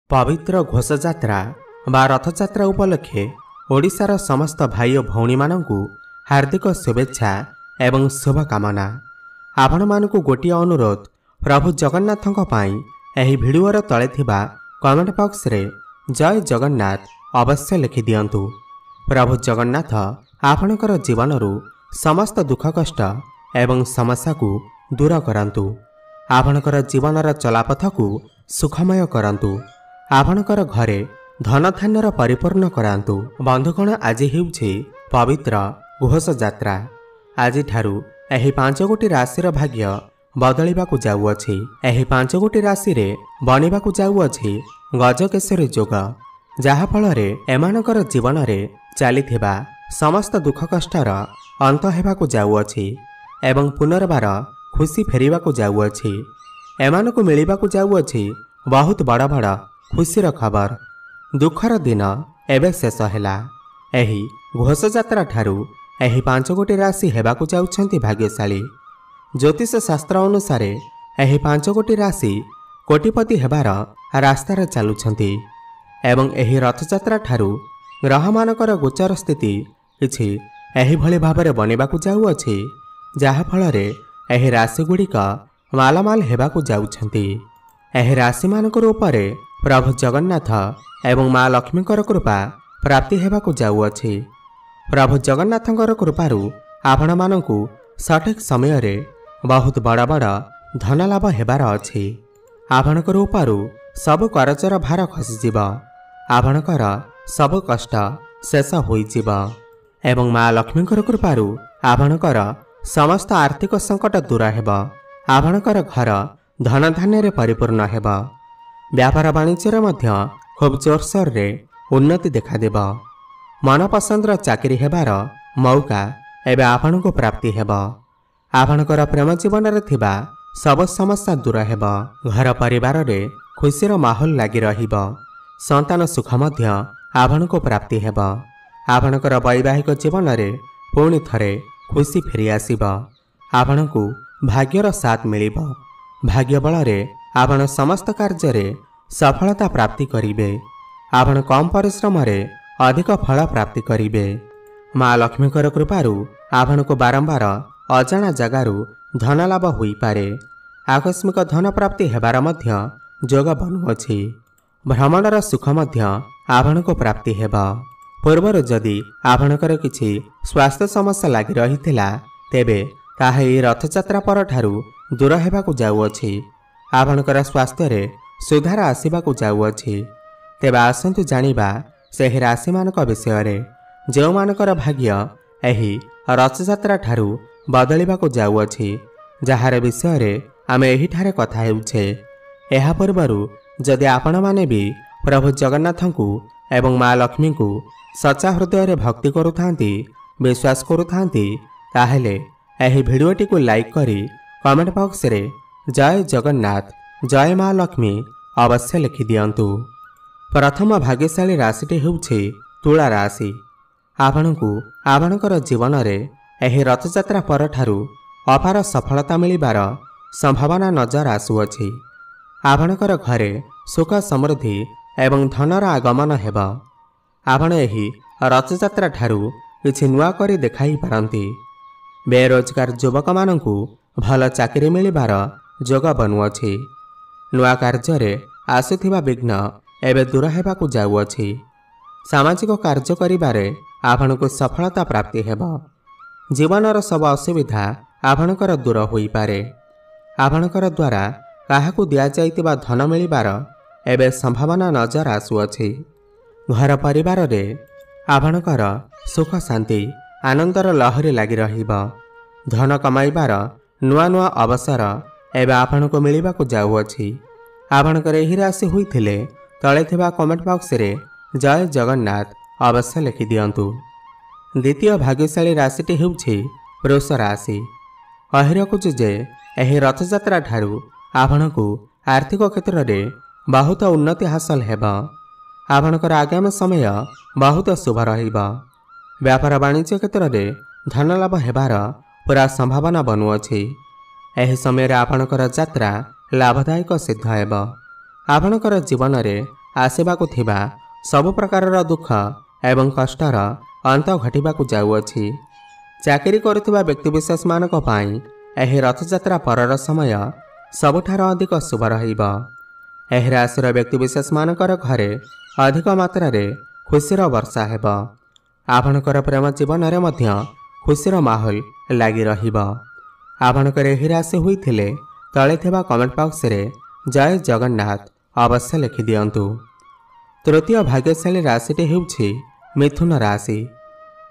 पवित्र घोषयात्रा बा रथयात्रा उपलक्षे ओडिशार समस्त भाई और भौणी मानकु हार्दिक शुभेच्छा एवं शुभकामना। आपण मानकु गोटिए अनुरोध, प्रभु जगन्नाथଙ୍କ ପାଇଁ ଏହି ଭିଡିଓର ତଳେ ଥିବା କମେଣ୍ଟ ବକ୍ସରେ ଜୟ ଜଗନ୍ନାଥ ଅବଶ୍ୟ ଲେଖି ଦିଅନ୍ତୁ। ପ୍ରଭୁ ଜଗନ୍ନାଥ ଆପଣଙ୍କର ଜୀବନରୁ ସମସ୍ତ ଦୁଃଖ କଷ୍ଟ ଏବଂ ସମସ୍ୟାକୁ ଦୂର କରନ୍ତୁ। ଆପଣଙ୍କର ଜୀବନର ଚଲାପଥକୁ ସୁଖମୟ କରନ୍ତୁ। ଆପଣଙ୍କର ଘରେ ଧନଧାନ୍ୟର ପରିପୂର୍ଣ୍ଣ କରାନ୍ତୁ। ବନ୍ଧୁଗଣ, ଆଜି ହେଉଛି ପବିତ୍ର ଘୋଷଯାତ୍ରା। ଆଜିଠାରୁ ଏହି 5 ଗୋଟି ରାଶିର ଭାଗ୍ୟ ବଦଳିବାକୁ ଯାଉଅଛି। ଏହି 5 ଗୋଟି ରାଶିରେ ବନିବାକୁ ଯାଉଅଛି ଗଜକେଶରୀ ଯୋଗ, ଯାହାଫଳରେ ଏମାନଙ୍କର ଜୀବନରେ ଚାଲିଥିବା ସମସ୍ତ ଦୁଃଖ କଷ୍ଟର ଅନ୍ତ ହେବାକୁ ଯାଉଅଛି ଏବଂ ପୁନର୍ବାର ଖୁସି ଫେରିବାକୁ ଯାଉଅଛି। ଏମାନଙ୍କୁ ମିଳିବାକୁ ଯାଉଅଛି ବହୁତ ବଡ଼ ବଡ଼ ଖୁସିର ଖବର। ଦୁଃଖର ଦିନ ଏବେ ଶେଷ ହେଲା। ଏହି ଘୋଷଯାତ୍ରା ଠାରୁ ଏହି 5 ଗୋଟି ରାଶି ହେବାକୁ ଯାଉଛନ୍ତି ଭାଗ୍ୟଶାଳୀ। ଜ୍ୟୋତିଷ ଶାସ୍ତ୍ର ଅନୁସାରେ ଏହି 5 ଗୋଟି ରାଶି କୋଟିପତି ହେବାର ରାସ୍ତାରେ ଚାଲୁଛନ୍ତି ଏବଂ ଏହି ରଥଯାତ୍ରା ଠାରୁ ଗ୍ରହମାନଙ୍କର ଗୋଚର ସ୍ଥିତି କିଛି ଏହିଭଳି ଭାବରେ ବନିବାକୁ ଯାଉଅଛି, ଯାହାଫଳରେ ଏହି ରାଶିଗୁଡ଼ିକ ମାଲମାଲ ହେବାକୁ ଯାଉଛନ୍ତି। ଏହି ରାଶିମାନଙ୍କର ଉପରେ ପ୍ରଭୁ ଜଗନ୍ନାଥ ଏବଂ ମା ଲକ୍ଷ୍ମୀଙ୍କର କୃପା ପ୍ରାପ୍ତି ହେବାକୁ ଯାଉଅଛି। ପ୍ରଭୁ ଜଗନ୍ନାଥଙ୍କର କୃପାରୁ ଆପଣମାନଙ୍କୁ ସଠିକ୍ ସମୟରେ ବହୁତ ବଡ଼ ବଡ଼ ଧନଲାଭ ହେବାର ଅଛି। ଆପଣଙ୍କର ଉପରୁ ସବୁ କରଜର ଭାର ଖସିଯିବ। ଆପଣଙ୍କର ସବୁ କଷ୍ଟ ଶେଷ ହୋଇଯିବ ଏବଂ ମା ଲକ୍ଷ୍ମୀଙ୍କର କୃପାରୁ ଆପଣଙ୍କର ସମସ୍ତ ଆର୍ଥିକ ସଙ୍କଟ ଦୂର ହେବ। ଆପଣଙ୍କର ଘର ଧନଧାନ୍ୟରେ ପରିପୂର୍ଣ୍ଣ ହେବ। ବ୍ୟାପାର ବାଣିଜ୍ୟରେ ମଧ୍ୟ ଖୁବ୍ ଜୋରସୋରରେ ଉନ୍ନତି ଦେଖାଦେବ। ମନପସନ୍ଦର ଚାକିରି ହେବାର ମୌକା ଏବେ ଆପଣଙ୍କୁ ପ୍ରାପ୍ତି ହେବ। ଆପଣଙ୍କର ପ୍ରେମ ଜୀବନରେ ଥିବା ସବୁ ସମସ୍ୟା ଦୂର ହେବ। ଘର ପରିବାରରେ ଖୁସିର ମାହୋଲ ଲାଗି ରହିବ। ସନ୍ତାନ ସୁଖ ମଧ୍ୟ ଆପଣଙ୍କୁ ପ୍ରାପ୍ତି ହେବ। ଆପଣଙ୍କର ବୈବାହିକ ଜୀବନରେ ପୁଣି ଥରେ ଖୁସି ଫେରିଆସିବ। ଆପଣଙ୍କୁ ଭାଗ୍ୟର ସାଥ ମିଳିବ। ଭାଗ୍ୟ ବଳରେ ଆପଣ ସମସ୍ତ କାର୍ଯ୍ୟରେ ସଫଳତା ପ୍ରାପ୍ତି କରିବେ। ଆପଣ କମ୍ ପରିଶ୍ରମରେ ଅଧିକ ଫଳ ପ୍ରାପ୍ତି କରିବେ। ମା ଲକ୍ଷ୍ମୀଙ୍କର କୃପାରୁ ଆପଣଙ୍କୁ ବାରମ୍ବାର ଅଜଣା ଜାଗାରୁ ଧନଲାଭ ହୋଇପାରେ। ଆକସ୍ମିକ ଧନ ପ୍ରାପ୍ତି ହେବାର ମଧ୍ୟ ଯୋଗ ବନୁଅଛି। ଭ୍ରମଣର ସୁଖ ମଧ୍ୟ ଆପଣଙ୍କୁ ପ୍ରାପ୍ତି ହେବ। ପୂର୍ବରୁ ଯଦି ଆପଣଙ୍କର କିଛି ସ୍ୱାସ୍ଥ୍ୟ ସମସ୍ୟା ଲାଗି ରହିଥିଲା, ତେବେ ତାହା ଏହି ରଥଯାତ୍ରା ପରଠାରୁ ଦୂର ହେବାକୁ ଯାଉଅଛି। ଆପଣଙ୍କର ସ୍ୱାସ୍ଥ୍ୟରେ ସୁଧାର ଆସିବାକୁ ଯାଉଅଛି। ତେବେ ଆସନ୍ତୁ ଜାଣିବା ସେହି ରାଶିମାନଙ୍କ ବିଷୟରେ, ଯେଉଁମାନଙ୍କର ଭାଗ୍ୟ ଏହି ରଥଯାତ୍ରା ଠାରୁ ବଦଳିବାକୁ ଯାଉଅଛି, ଯାହାର ବିଷୟରେ ଆମେ ଏହିଠାରେ କଥା ହେଉଛେ। ଏହା ପୂର୍ବରୁ ଯଦି ଆପଣମାନେ ବି ପ୍ରଭୁ ଜଗନ୍ନାଥଙ୍କୁ ଏବଂ ମା ଲକ୍ଷ୍ମୀଙ୍କୁ ସଚ୍ଚା ହୃଦୟରେ ଭକ୍ତି କରୁଥାନ୍ତି, ବିଶ୍ୱାସ କରୁଥାନ୍ତି, ତାହେଲେ ଏହି ଭିଡ଼ିଓଟିକୁ ଲାଇକ୍ କରି କମେଣ୍ଟ ବକ୍ସରେ ଜୟ ଜଗନ୍ନାଥ, ଜୟ ମା ଲକ୍ଷ୍ମୀ ଅବଶ୍ୟ ଲେଖିଦିଅନ୍ତୁ। ପ୍ରଥମ ଭାଗ୍ୟଶାଳୀ ରାଶିଟି ହେଉଛି ତୁଳା ରାଶି। ଆପଣଙ୍କୁ ଆପଣଙ୍କର ଜୀବନରେ ଏହି ରଥଯାତ୍ରା ପରଠାରୁ ଅପାର ସଫଳତା ମିଳିବାର ସମ୍ଭାବନା ନଜର ଆସୁଅଛି। ଆପଣଙ୍କର ଘରେ ସୁଖ ସମୃଦ୍ଧି ଏବଂ ଧନର ଆଗମନ ହେବ। ଆପଣ ଏହି ରଥଯାତ୍ରା ଠାରୁ କିଛି ନୂଆ କରି ଦେଖାଇ ପାରନ୍ତି। ବେରୋଜଗାର ଯୁବକମାନଙ୍କୁ ଭଲ ଚାକିରି ମିଳିବାର ଯୋଗ ବନୁଅଛି। ନୂଆ କାର୍ଯ୍ୟରେ ଆସୁଥିବା ବିଘ୍ନ ଏବେ ଦୂର ହେବାକୁ ଯାଉଅଛି। ସାମାଜିକ କାର୍ଯ୍ୟ କରିବାରେ ଆପଣଙ୍କୁ ସଫଳତା ପ୍ରାପ୍ତି ହେବ। ଜୀବନର ସବୁ ଅସୁବିଧା ଆପଣଙ୍କର ଦୂର ହୋଇପାରେ। ଆପଣଙ୍କର ଦ୍ୱାରା କାହାକୁ ଦିଆଯାଇଥିବା ଧନ ମିଳିବାର ଏବେ ସମ୍ଭାବନା ନଜର ଆସୁଅଛି। ଘର ପରିବାରରେ ଆପଣଙ୍କର ସୁଖ ଶାନ୍ତି ଆନନ୍ଦର ଲହରୀ ଲାଗି ରହିବ। ଧନ କମାଇବାର ନୂଆ ନୂଆ ଅବସର ଏବେ ଆପଣଙ୍କୁ ମିଳିବାକୁ ଯାଉଅଛି। ଆପଣଙ୍କର ଏହି ରାଶି ହୋଇଥିଲେ ତଳେ ଥିବା କମେଣ୍ଟ ବକ୍ସରେ ଜୟ ଜଗନ୍ନାଥ ଅବଶ୍ୟ ଲେଖିଦିଅନ୍ତୁ। ଦ୍ୱିତୀୟ ଭାଗ୍ୟଶାଳୀ ରାଶିଟି ହେଉଛି ବୃଷ ରାଶି। କହି ରଖୁଛୁ ଯେ ଏହି ରଥଯାତ୍ରା ଠାରୁ ଆପଣଙ୍କୁ ଆର୍ଥିକ କ୍ଷେତ୍ରରେ ବହୁତ ଉନ୍ନତି ହାସଲ ହେବ। ଆପଣଙ୍କର ଆଗାମୀ ସମୟ ବହୁତ ଶୁଭ ରହିବ। ବ୍ୟାପାର ବାଣିଜ୍ୟ କ୍ଷେତ୍ରରେ ଧନଲାଭ ହେବାର ପୁରା ସମ୍ଭାବନା ବନୁଅଛି। ଏହି ସମୟରେ ଆପଣଙ୍କର ଯାତ୍ରା ଲାଭଦାୟକ ସିଦ୍ଧ ହେବ। ଆପଣଙ୍କର ଜୀବନରେ आसवाक सबु प्रकार दुख एवं कष्टर अंत घटवाक जाऊँगी। चाकरी करुवा व्यक्तिविशेष मानक पई एही रथयात्रा परर समय सबुठार अधिक शुभ रहिब। एही राशिर व्यक्तिविशेष मानकर घरे अधिक मात्रा खुशीर वर्षा हेब। आपणकर प्रेम जीवन में मध्य खुशीर माहौल लगी रहिब। आपणकर एही राशि होइथिले तले थिबा कमेंट बॉक्स रे जय जगन्नाथ अवश्य लिखि दियंतु। तृतीय भाग्यशाली राशिटी हेउछि मिथुन राशि।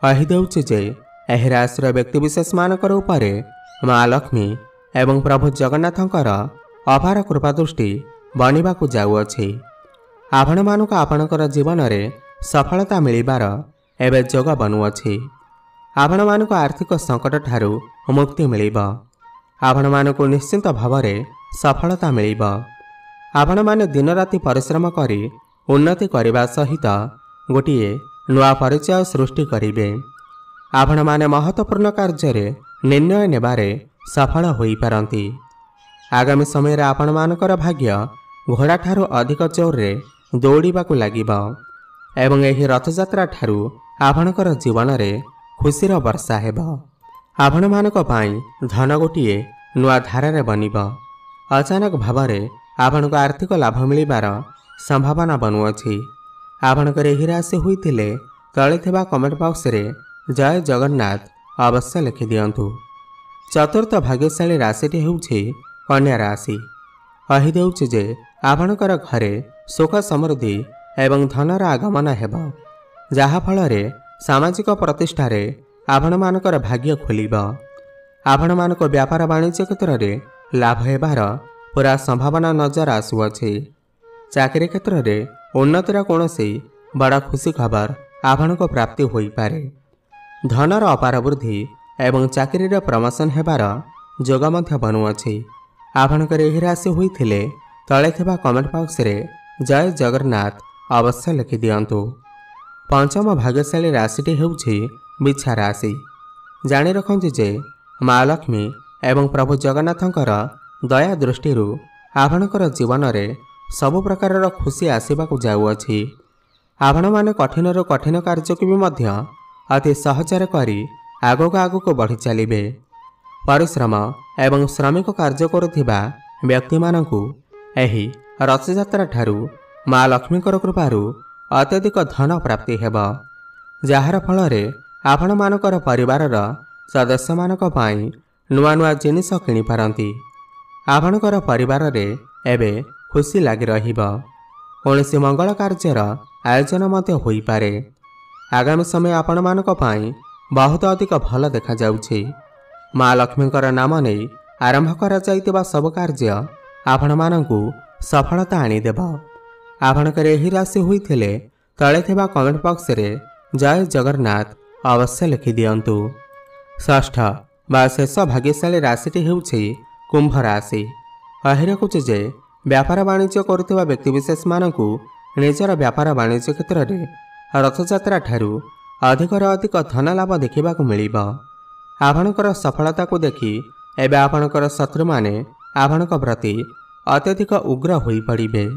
कहि देउछि जे एही राशिर व्यक्तिविशेष मानकर उपरे माँ लक्ष्मी एवं प्रभु जगन्नाथंकर अपार कृपा दृष्टि बनिबाकु जाउअछि। आपण मानुक आपणकर जीवन में सफलता मिलिबार एबे जोग बनुअछि। आपण मानुक आर्थिक संकट ठारू मुक्ति मिलिब। आपण मानुक निश्चिंत भावरे सफलता मिलिब। आपण माने दिन राति परिश्रम करी उन्नति करने सहित गोटे नुआ परिचय सृष्टि करिवे। आपण माने महत्वपूर्ण कार्य निर्णय नेबारे सफल होई पारंती। आगामी समय रे आपण मानकर भाग्य घोड़ा ठारू अधिक जोर रे दौड़ाकू लागिब एवं एही रथयात्रा ठारू आपणकर जीवन में खुशीर वर्षा हेब। आपण मानक पई धन गोटे नुआ धारा बनिब। अचानक भावरे आपणक आर्थिक लाभ मिलिबार संभावना बनुअछि। आपणकर एही राशि होइथिले तळे थिबा कमेंट बॉक्स रे जय जगन्नाथ अवश्य लिखि दियंतु। चतुर्थ भाग्यशाली राशिटी हेउछि कन्या राशि। कहि देउछि जे आपणकर घरे सुख समृद्धि एवं धनर आगमन हेब, जहा फलरे सामाजिक प्रतिष्ठार आपण मानकर भाग्य खोलिब। आपण मानक व्यापार वाणिज्य क्षेत्र में लाभ हेबार पूरा संभावना नजर आसुअछि। चाकरी क्षेत्र में उन्नतिर कौनसी बड़ा खुशी खबर आपणको प्राप्ति होई पारे। धनर अपार वृद्धि एवं चाकरी प्रमोशन हेबार जोग मध्य बनुअछि। आपणकर एही राशि होइथिले तळे थिबा कमेंट बॉक्स रे जय जगन्नाथ अवश्य लिखि दियंतु। पंचम भाग्यशाली राशिटी हेउछि बिछा राशि। जानि रखंतु जे माँ लक्ष्मी एवं प्रभु जगन्नाथंकर दया दृष्टि आपणकर जीवन में सबु प्रकार खुशी आसवाक जाऊँगी। आपण माने कठिन कठिन कार्य को भी मध्य अति सहजरे करी आगक आगक बढ़ी चलिए। परिश्रम एवं श्रमिक कार्य करुथिबा व्यक्ति मानकु एही रथयात्रा ठारू माँ लक्ष्मीकर कृपारू अत्यधिक धन प्राप्ति हेब, जार फलरे आपण मानकर परिवारर सदस्य मानक पई नुआ नुआ जिनिस किनि पारंती। आपणकर परिवार रे एबे खुशी लगी रहिब। कौनसी मंगल कार्यर आयोजन मध्य होई पारे। आगामी समय आपण मानक पई बहुत अधिक भल देखा जाउछि। माँ लक्ष्मीकर नाम नहीं आरंभ करा जाइतिबा सब कार्य आपण मानकु सफलता आनिदेब। आपणकर एही राशि होइथिले तळे थिबा कमेंट बॉक्स रे जय जगन्नाथ अवश्य लिखि दियंतु। षष्ठ बा शेष भाग्यशाली राशिटी हेउछि कुंभ राशि। कहि रखुछि जे व्यापार वाणिज्य करुथिबा व्यक्तिविशेष मानकु निजर व्यापार वाणिज्य क्षेत्र में रथयात्रा ठारू अधिकर अधिक धन लाभ देखा मिलिब। आपणकर सफलता को देखि एबे आपणकर शत्रु माने आपणक प्रति अत्यधिक उग्र होई पड़िबे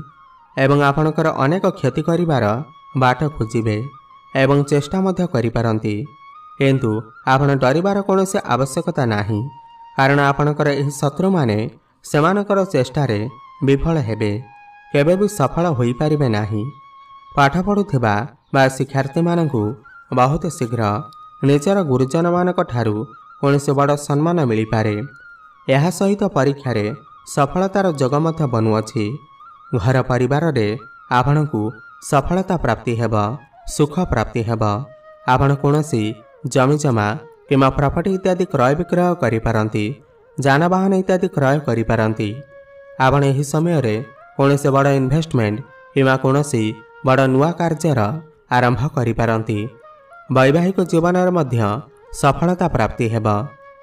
एवं आपणकर अनेक क्षति करिवार बाट खोजिबे एवं चेष्टा मध्य करिपारंती। किंतु आपण डरिबार कौनसी आवश्यकता नाही, कारण आपणकर एही शत्रु माने सेमानकर चेष्टारे विफल हेबे, केबे भी सफल होई पारिबे नाही। पाठ पढ़ुथिबा बा शिक्षार्थी मानकु बहुत शीघ्र निजर गुरुजन मानक ठारू कौनसी बड़ सम्मान मिल पारे। यह सहित परीक्षा रे सफलतार जोग मध्य बनुअछि। घर परिवार रे आपणकु सफलता प्राप्ति हेब, सुख प्राप्ति हेब। आपण कौनसी जमी जमा किंवा प्रॉपर्टी इत्यादि क्रय विक्रय करि पारंती, जानवाहन इत्यादि क्रय करि पारंती। आपण एही समय रे कौनसी बड़ इन्वेस्टमेंट किंवा कौनसी बड़ नुआ कार्यर आरंभ करि पारंती। वैवाहिक जीवन मध्य सफलता प्राप्ति हेब।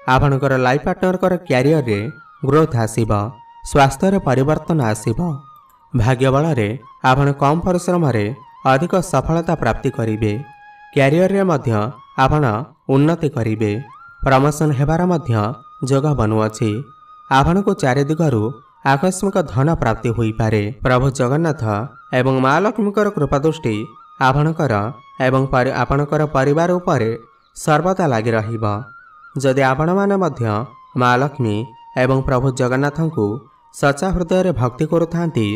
आपणकर लाइफ पार्टनर क्यारियर रे ग्रोथ आसीब, स्वास्थ्य रे परिवर्तन आसीब। भाग्य बल रे आपण कम परिश्रम रे अधिक सफलता प्राप्ति करिवे। क्यारियर रे मध्य आपण उन्नति करिवे। प्रमोशन हेबार मध्य जोग बनुअछि। आपणको चारि दिगरु आकस्मिक धन प्राप्ति होई पारे। प्रभु जगन्नाथ एवं माँ लक्ष्मीकर कृपा दृष्टि आपणकर एवं आपणकर परिवार उपरे सर्वदा लागि रहिब। जदि आपण माने मध्य माँ लक्ष्मी एवं प्रभु जगन्नाथ को सच्चा हृदय भक्ति करुथांती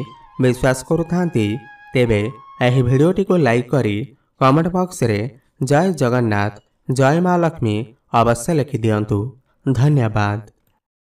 विश्वास करुथांती तेबे एही भिडियोटी को लाइक करी कमेंट बॉक्स रे जय जगन्नाथ जय माँ लक्ष्मी अवश्य लिखि दियंतु। धन्यवाद।